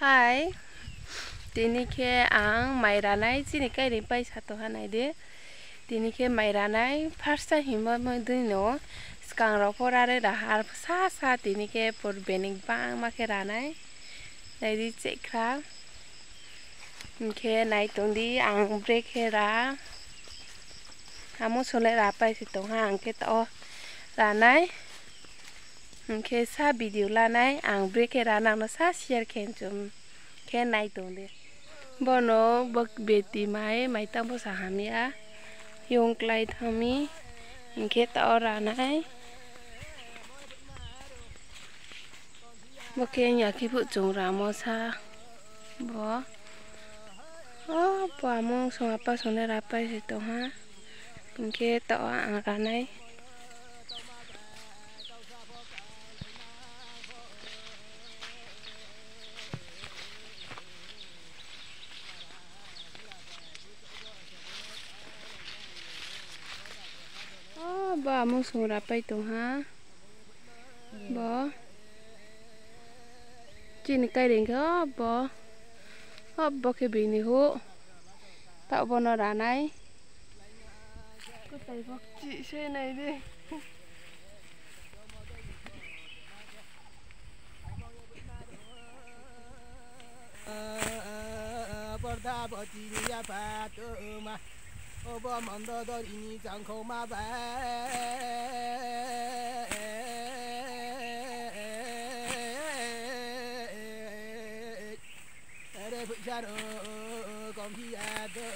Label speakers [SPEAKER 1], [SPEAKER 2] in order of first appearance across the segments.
[SPEAKER 1] Hai, tini ke ang mai ranai sini kai ring pai sato hanai de. Tini ke mai ranai first time hima mo dino skang ro porare da har sa tini ke por bening bang ma ke ranai. Nai di cekra. Ke nai tong di ang break ke ra. Kamu sole ra pai si tong hang ke to ranai. Ke sa video la nai ang break ke ra nang no sa share ken chum. Ke nai tong de. Bono bok beti mai tang bo sa hamia. Yung klai thami. Ke to ra nai. Bo ke nya ki phu chung ra mo sa. Bo. Bo among song apa sone ra pai si tong ha. Ke to ang ra nai. Bo among song ra pai tong ha. Bo. Chini kai ring ko bo. Bo ke bini ho. Tạo bo nó ra nai. Có tay bóc chị xe này đi.
[SPEAKER 2] Porta botinia patuma. Obo mondo do ini jangko ma ba. Ere bujaro kompi ado.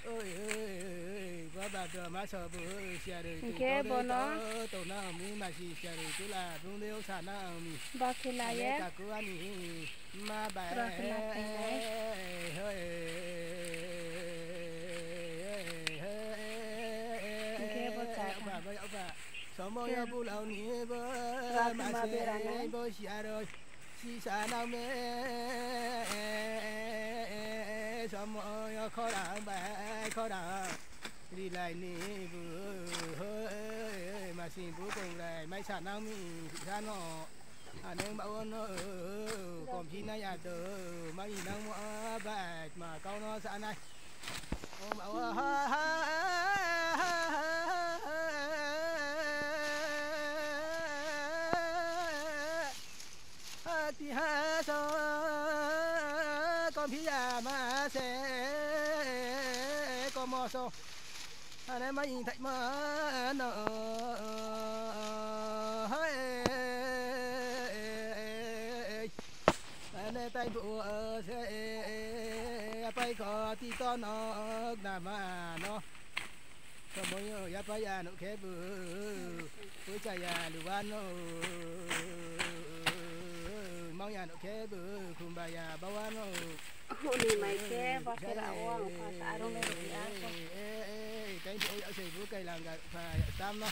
[SPEAKER 2] Ôi ơi, có bà đưa má sợ bữa xe rồi
[SPEAKER 1] Ke bo nó.
[SPEAKER 2] tổ nào mi mà chỉ xe rồi cứ là đúng điều sản nào mi.
[SPEAKER 1] Ba ke la ye.
[SPEAKER 2] Cả cứ anh mà bà hơi sống bao nhiêu bu lâu ní bơ mà sẽ bơ xe rồi xí xa nào mẹ sống bao nhiêu khó làm bà khó làm đi lại ní bơ mà xin bố cùng lại mấy sản nào mình ra nó anh em bảo nó còn khi này à đỡ mấy năng mua bạc mà câu nó xa này ông bảo thì ha cho con phía già mà sẽ có mò sâu anh em mấy thạch mà nợ anh tay bộ sẽ bay có tí to nó làm mà nó cho mỗi người ya bay ya nó khép bữa chạy ya lù ban nó mong ya nó khép cùng bà ya bao ăn nó
[SPEAKER 1] Hộ ni mai ke ba ke ra wang pa ta rong le ya.
[SPEAKER 2] Cái chỗ ya xây bữa cây làm gà phải tam nó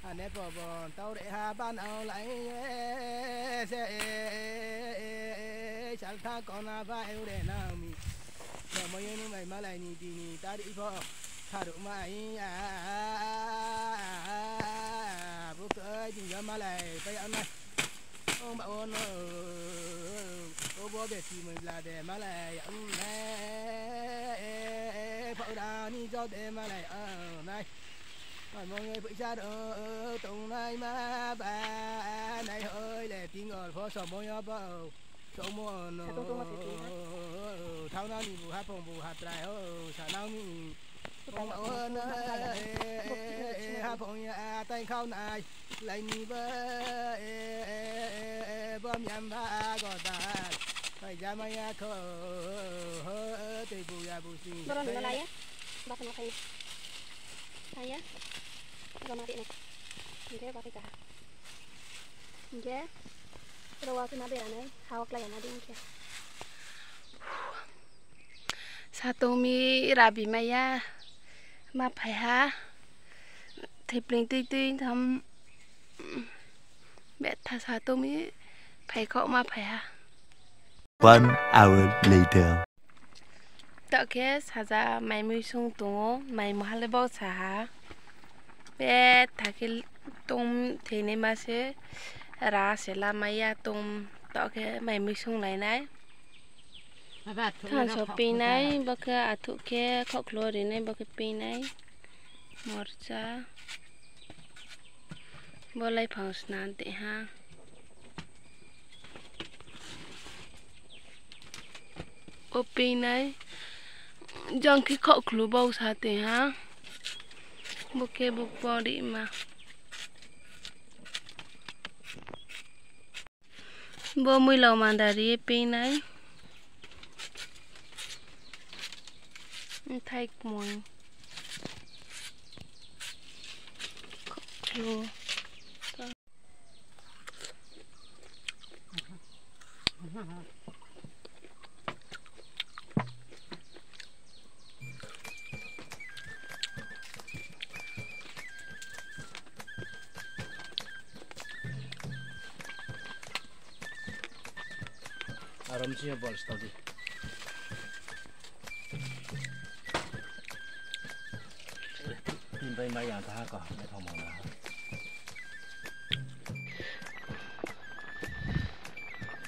[SPEAKER 2] anh em bỏ tao để hà ban ao lại sẽ chẳng tha con à vai yêu để nào mi giờ mấy người mày mà lại nhỉ thì ta đi phò thà được mày bố ơi thì giờ mà lại bây giờ này ông bảo nó bố bé thì mình là để mà lại ông này phao đào đi cho để mà lại này mọi người bị ra ở tông này mà bà này ơi để tiếng ở phố sầm môi bao số môn thao nào đi bù hạt lại xả nào mi ông ơn phong nhà tay khâu này lại mi bơm nhầm ba gọt ta phải ra mày khờ tây bù ya bù xì
[SPEAKER 1] Ba nó lại á. Ba nó hay. Hay á. Rồi mà đi này. Ke ba ke ta. Ke. Rồi wa na bera này, hawak lại na din ke. Satomi rabi maya ma phải ha. Thịt linh tươi thầm mẹ tha Satomi phải khọ ma phải ha.
[SPEAKER 3] 1 hour later.
[SPEAKER 1] Tạo ke saja mai mui sung tung mai mahal bao sa. Bé thà cái tung thì nên mà sẽ ra sẽ làm mày tung tọ cái mày mới xuống lại này
[SPEAKER 4] thằng
[SPEAKER 1] cho pin này bao cái thụ cái khóc lúa đến này bao cái pin này một cha bao lấy phòng sàn tệ ha ô pin này dòng cái khóc lúa bao sao tệ ha bao cái bao đi mà bao mùi lẩu mà đã đi pin này thay mùi khô
[SPEAKER 2] Aram sih bol tadi. Nhìn đây mấy dạng ta có mấy thằng màu nào.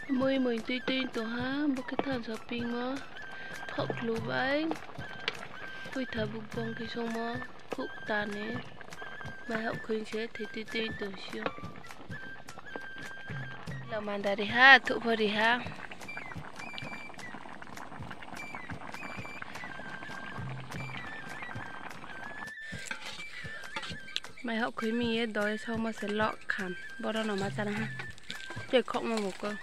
[SPEAKER 1] Mùi tươi tổ ha một cái thằng shopping mà khóc lú vậy vui thở bụng bông cái sông mà khúc tàn ấy mà học khuyên chế thì tươi tổ siêu là màn đã đi ha thụ vào đi ha mày học khuyên mi ấy đói sau mà sẽ lọ khảm bao đó nó mà ra ha để không mà một cơ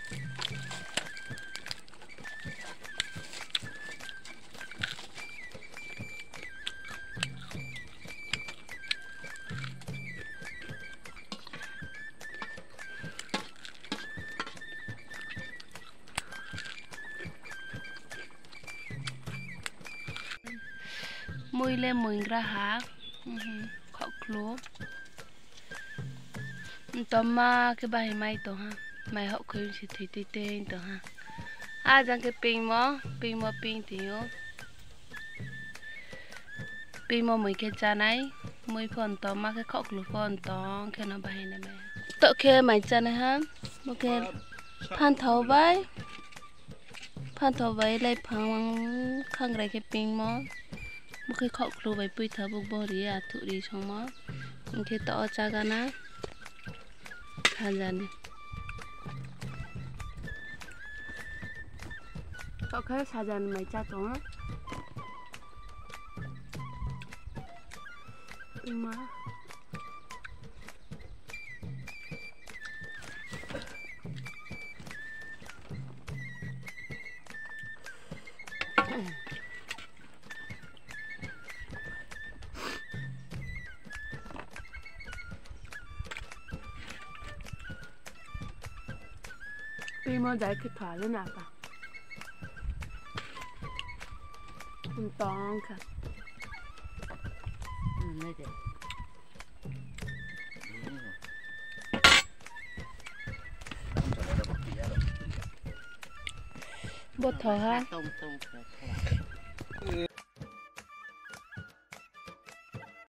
[SPEAKER 1] mùi lên mùi ra hả khóc lúa tóm mà cái bài mai tổ ha mày học khuyên chỉ thì tên tổ ha rằng cái pin thì nhớ pin mà mấy cái cha này mấy phần tóm mà cái khóc lúa phần tóm cái nó bài này mày tự kia mày cha này ha một cái phan thầu vậy lấy phăng khăng lại cái pin mà một cái khóc lúa vậy bươi thở bụng bò đi thụ đi xong mà một cái tỏ cha cái na khăn ra đi có cái xa dần mày cha có má đi mà giải cái thỏa lên nào ta không to cả
[SPEAKER 4] này đấy
[SPEAKER 1] bột thở ha